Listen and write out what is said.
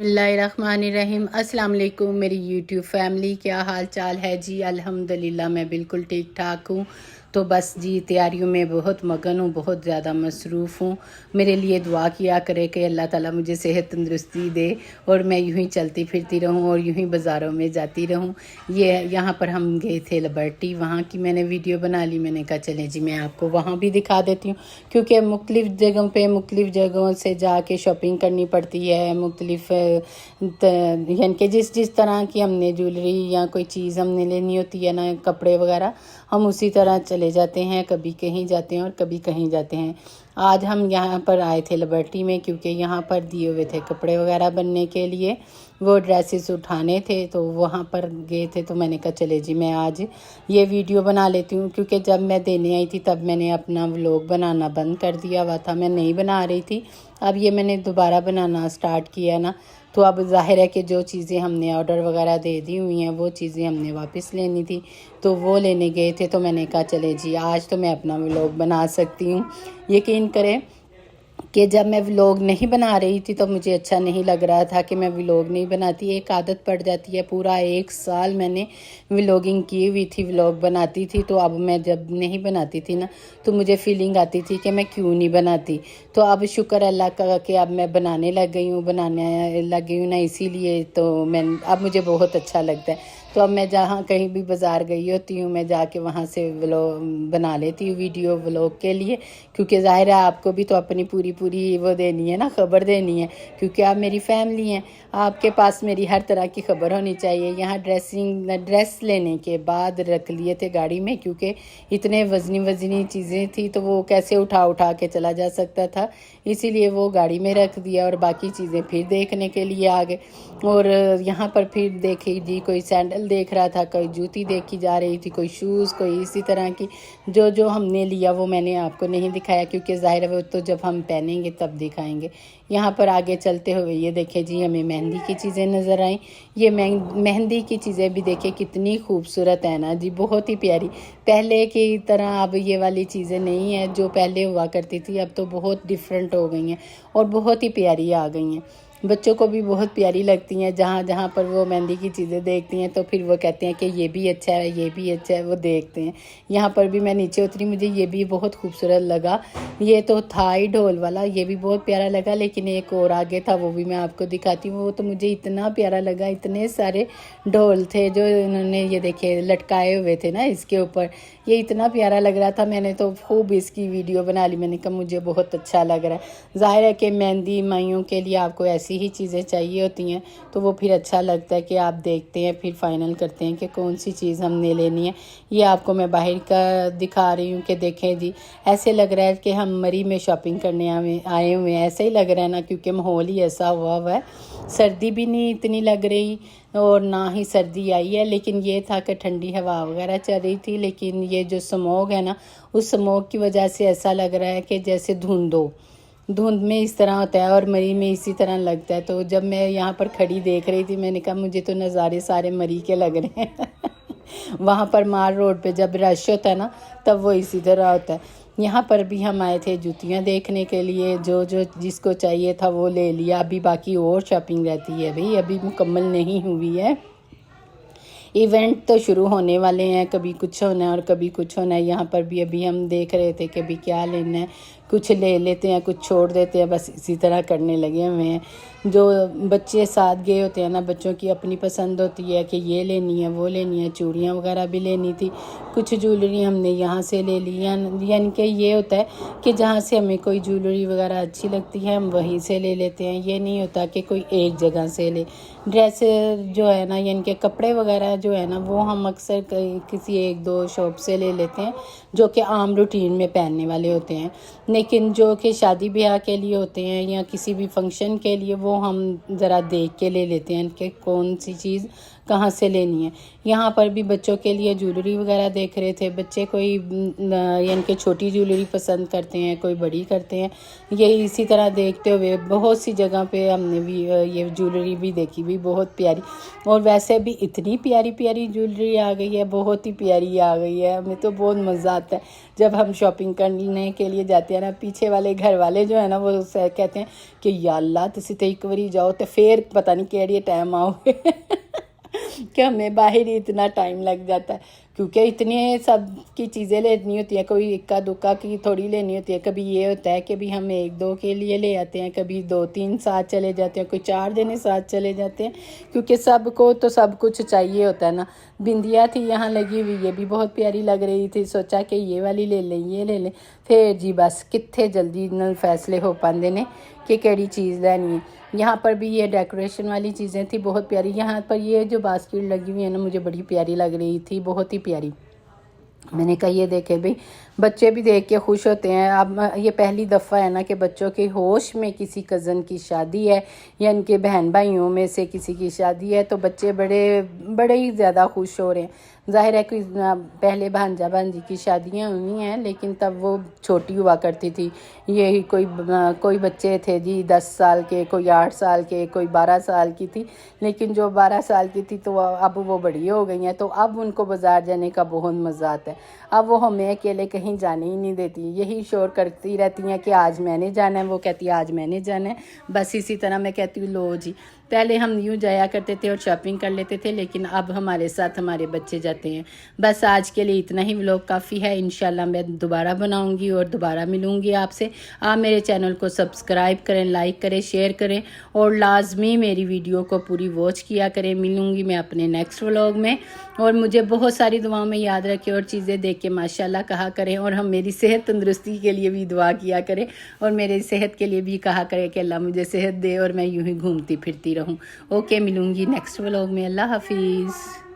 बिस्मिल्लाहिर्रहमानिर्रहीम। अस्सलाम वालेकुम मेरी यूट्यूब फैमिली, क्या हाल चाल है जी। अल्हम्दुलिल्लाह मैं बिल्कुल ठीक ठाक हूँ। तो बस जी तैयारियों में बहुत मगन हूँ, बहुत ज़्यादा मसरूफ़ हूँ। मेरे लिए दुआ किया करे कि अल्लाह ताला मुझे सेहत तंदुरुस्ती दे और मैं यूं ही चलती फिरती रहूं और यूं ही बाज़ारों में जाती रहूं। ये यहाँ पर हम गए थे लिबर्टी, वहाँ की मैंने वीडियो बना ली। मैंने कहा चले जी मैं आपको वहाँ भी दिखा देती हूँ, क्योंकि मुख्तलिफ़ जगहों से जाके शॉपिंग करनी पड़ती है। मुख्तलिफ़ यानी कि जिस तरह की हमने ज्वेलरी या कोई चीज़ हमने लेनी होती है ना, कपड़े वगैरह, हम उसी तरह चले जाते हैं। कभी कहीं जाते हैं और कभी कहीं जाते हैं। आज हम यहाँ पर आए थे लिबर्टी में, क्योंकि यहाँ पर दिए हुए थे कपड़े वगैरह बनने के लिए, वो ड्रेसेस उठाने थे, तो वहाँ पर गए थे। तो मैंने कहा चले जी मैं आज ये वीडियो बना लेती हूँ, क्योंकि जब मैं देने आई थी तब मैंने अपना व्लॉग बनाना बंद कर दिया हुआ था, मैं नहीं बना रही थी। अब ये मैंने दोबारा बनाना स्टार्ट किया ना, तो अब ज़ाहिर है कि जो चीज़ें हमने ऑर्डर वगैरह दे दी हुई हैं वो चीज़ें हमने वापस लेनी थी, तो वो लेने गए थे। तो मैंने कहा चले जी आज तो मैं अपना व्लॉग बना सकती हूँ। यकीन करें कि जब मैं व्लॉग नहीं बना रही थी तो मुझे अच्छा नहीं लग रहा था कि मैं व्लॉग नहीं बनाती। एक आदत पड़ जाती है। पूरा 1 साल मैंने व्लॉगिंग की हुई थी, व्लॉग बनाती थी। तो अब मैं जब नहीं बनाती थी ना, तो मुझे फीलिंग आती थी कि मैं क्यों नहीं बनाती। तो अब शुक्र अल्लाह का कि अब मैं बनाने लग गई हूँ ना, इसीलिए तो मैं अब मुझे बहुत अच्छा लगता है। तो अब मैं जहाँ कहीं भी बाज़ार गई होती हूँ, मैं जाके वहाँ से व्लॉग बना लेती हूँ, वीडियो व्लॉग के लिए, क्योंकि ज़ाहिर है आपको भी तो अपनी पूरी वो देनी है ना, खबर देनी है, क्योंकि आप मेरी फैमिली हैं। आपके पास मेरी हर तरह की खबर होनी चाहिए। यहाँ ड्रेस लेने के बाद रख लिए थे गाड़ी में, क्योंकि इतने वज़नी चीज़ें थी तो वो कैसे उठा के चला जा सकता था, इसीलिए वो गाड़ी में रख दिया और बाकी चीज़ें फिर देखने के लिए आ गए। और यहाँ पर फिर देखी जी, कोई सैंडल देख रहा था, कोई जूती देखी जा रही थी, कोई शूज़, कोई इसी तरह की। जो हमने लिया वो मैंने आपको नहीं दिखाया, क्योंकि ज़ाहिर है वो तो जब हम पहनेंगे तब दिखाएंगे। यहाँ पर आगे चलते हुए ये देखें जी, हमें मेहंदी की चीज़ें नज़र आई। ये मेहंदी की चीज़ें भी देखें कितनी खूबसूरत है ना जी, बहुत ही प्यारी। पहले की तरह अब ये वाली चीज़ें नहीं है जो पहले हुआ करती थी, अब तो बहुत डिफरेंट हो गई हैं और बहुत ही प्यारी आ गई हैं। बच्चों को भी बहुत प्यारी लगती हैं। जहाँ पर वो मेहंदी की चीज़ें देखती हैं तो फिर वो कहते हैं कि ये भी अच्छा है, ये भी अच्छा है, वो देखते हैं। यहाँ पर भी मैं नीचे उतरी, मुझे ये भी बहुत खूबसूरत लगा। ये तो था ही ढोल वाला, ये भी बहुत प्यारा लगा, लेकिन एक और आगे था, वो भी मैं आपको दिखाती हूँ। वो तो मुझे इतना प्यारा लगा, इतने सारे ढोल थे जो इन्होंने ये देखे लटकाए हुए थे ना इसके ऊपर, ये इतना प्यारा लग रहा था। मैंने तो खूब इसकी वीडियो बना ली। मैंने कहा मुझे बहुत अच्छा लग रहा है। ज़ाहिर है कि मेहंदी माइयों के लिए आपको ऐसी ही चीज़ें चाहिए होती हैं, तो वो फिर अच्छा लगता है कि आप देखते हैं, फिर फाइनल करते हैं कि कौन सी चीज़ हमने लेनी है। ये आपको मैं बाहर का दिखा रही हूँ कि देखें जी, ऐसे लग रहा है कि हम मरी में शॉपिंग करने आए हुए हैं, ऐसे ही लग रहा है ना, क्योंकि माहौल ही ऐसा हुआ है। सर्दी भी नहीं इतनी लग रही और ना ही सर्दी आई है, लेकिन ये था कि ठंडी हवा वगैरह चल रही थी। लेकिन ये जो स्मोग है ना, उस स्मोग की वजह से ऐसा लग रहा है कि जैसे धुंध में इस तरह होता है और मरी में इसी तरह लगता है। तो जब मैं यहाँ पर खड़ी देख रही थी, मैंने कहा मुझे तो नज़ारे सारे मरी के लग रहे हैं। वहाँ पर मार रोड पे जब रश होता है ना, तब वो इसी तरह होता है। यहाँ पर भी हम आए थे जूतियाँ देखने के लिए, जो जिसको चाहिए था वो ले लिया। अभी बाकी और शॉपिंग रहती है भाई, अभी मुकम्मल नहीं हुई है। इवेंट तो शुरू होने वाले हैं, कभी कुछ होना है और कभी कुछ होना है। यहाँ पर भी अभी हम देख रहे थे कि अभी क्या लेना है, कुछ ले लेते हैं, कुछ छोड़ देते हैं, बस इसी तरह करने लगे हुए हैं। जो बच्चे साथ गए होते हैं ना, बच्चों की अपनी पसंद होती है कि ये लेनी है, वो लेनी है। चूड़ियाँ वगैरह भी लेनी थी, कुछ ज्वेलरी हमने यहाँ से ले ली। यानी कि ये होता है कि जहाँ से हमें कोई ज्वेलरी वगैरह अच्छी लगती है हम वहीं से ले लेते हैं। ये नहीं होता कि कोई एक जगह से ले। ड्रेस जो है ना, यानी कि कपड़े वगैरह जो है ना, वो हम अक्सर किसी 1-2 शॉप से ले लेते हैं, जो कि आम रूटीन में पहनने वाले होते हैं। लेकिन जो कि शादी ब्याह के लिए होते हैं या किसी भी फंक्शन के लिए, वो हम ज़रा देख के ले लेते हैं कि कौन सी चीज़ कहाँ से लेनी है। यहाँ पर भी बच्चों के लिए ज्वेलरी वगैरह देख रहे थे। बच्चे कोई यानी कि छोटी ज्वेलरी पसंद करते हैं, कोई बड़ी करते हैं। ये इसी तरह देखते हुए बहुत सी जगह पे हमने भी ये ज्वेलरी भी देखी, भी बहुत प्यारी। और वैसे भी इतनी प्यारी ज्वेलरी आ गई है, बहुत ही प्यारी आ गई है। हमें तो बहुत मज़ा आता है जब हम शॉपिंग करने के लिए जाते हैं ना। پیچھے والے گھر والے جو ہے نا وہ کہتے ہیں کہ یا اللہ تسی تے ایک واری جاؤ تے پھر پتہ نہیں کیڑے ٹائم آؤ کہ ہمیں باہر ہی اتنا ٹائم لگ جاتا ہے، کیونکہ اتنے سب کی چیزیں لینی ہوتی ہیں، کوئی اکا دکا کی تھوڑی لینی ہوتی ہے. کبھی یہ ہوتا ہے کہ بھی ہم 1-2 کے لیے لے آتے ہیں، کبھی 2-3 ساتھ چلے جاتے ہیں، کوئی 4 دن ساتھ چلے جاتے ہیں، کیونکہ سب کو تو سب کچھ چاہیے ہوتا ہے نا. بندیا تھی یہاں لگی ہوئی، یہ بھی بہت پیاری لگ رہی تھی، سوچا کہ یہ والی لے لیں، یہ لے لیں. پھر جی بس کتنے جلدی فیصلے ہو پاندے نے کہ کیڑی چیز لینی ہے. یہاں پر بھی یہ ڈیکوریشن والی چیزیں تھی بہت پیاری. یہاں پر یہ جو باسکٹ لگی ہوئی ہے نا مجھے بڑی پیاری لگ رہی تھی، بہت ہی پیاری. میں نے کہا یہ دیکھے بھئی بچے بھی دیکھ کے خوش ہوتے ہیں. اب یہ پہلی دفعہ ہے نا کہ بچوں کے ہوش میں کسی کزن کی شادی ہے یا ان کے بہن بھائیوں میں سے کسی کی شادی ہے، تو بچے بڑے ہی زیادہ خوش ہو رہے ہیں. ظاہر ہے کہ پہلے بھانجا بھانجی کی شادیاں ہوئی ہیں لیکن تب وہ چھوٹی ہوا کرتی تھی. یہی کوئی بچے تھے جی 10 سال کے، کوئی 8 سال کے، کوئی 12 سال کی تھی. لیکن جو 12 سال کی تھی تو اب وہ بڑی ہو گئی ہیں، تو اب ان کو بازار جانے کا بہت مزہ آتا ہے. اب وہ ہمیں اکیلے کہیں جانے ہی نہیں دیتی، یہی شور کرتی رہتی ہیں کہ آج میں نے جانا ہے، وہ کہتی ہے آج میں نے جانا ہے. بس اسی طرح میں کہتی ہوں لو جی. پہلے ہم یوں جایا کرتے تھے اور شاپنگ کر لیتے تھے، لیکن اب ہمارے ساتھ ہمارے بچے جاتے ہیں. بس آج کے لیے اتنا ہی ولاگ کافی ہے. انشاءاللہ میں دوبارہ بناؤں گی اور دوبارہ ملوں گی آپ سے. آپ میرے چینل کو سبسکرائب کریں، لائک کریں، شیئر کریں اور لازمی میری ویڈیو کو پوری واچ کیا کریں. ملوں گی میں اپنے نیکسٹ ولاگ میں، اور مجھے بہت ساری دعاؤں میں یاد رکھیں اور چیزیں دیکھ کے ماشاءاللہ کہا کریں، اور ہم میری صحت تندرستی کے لیے بھی دعا کیا کریں اور میرے صحت کے لیے بھی کہا کریں کہ اللہ مجھے صحت دے اور میں یوں ہی گھومتی پھرتی رہوں. اوکے، ملوں گی نیکسٹ ولاگ میں. اللہ حافظ.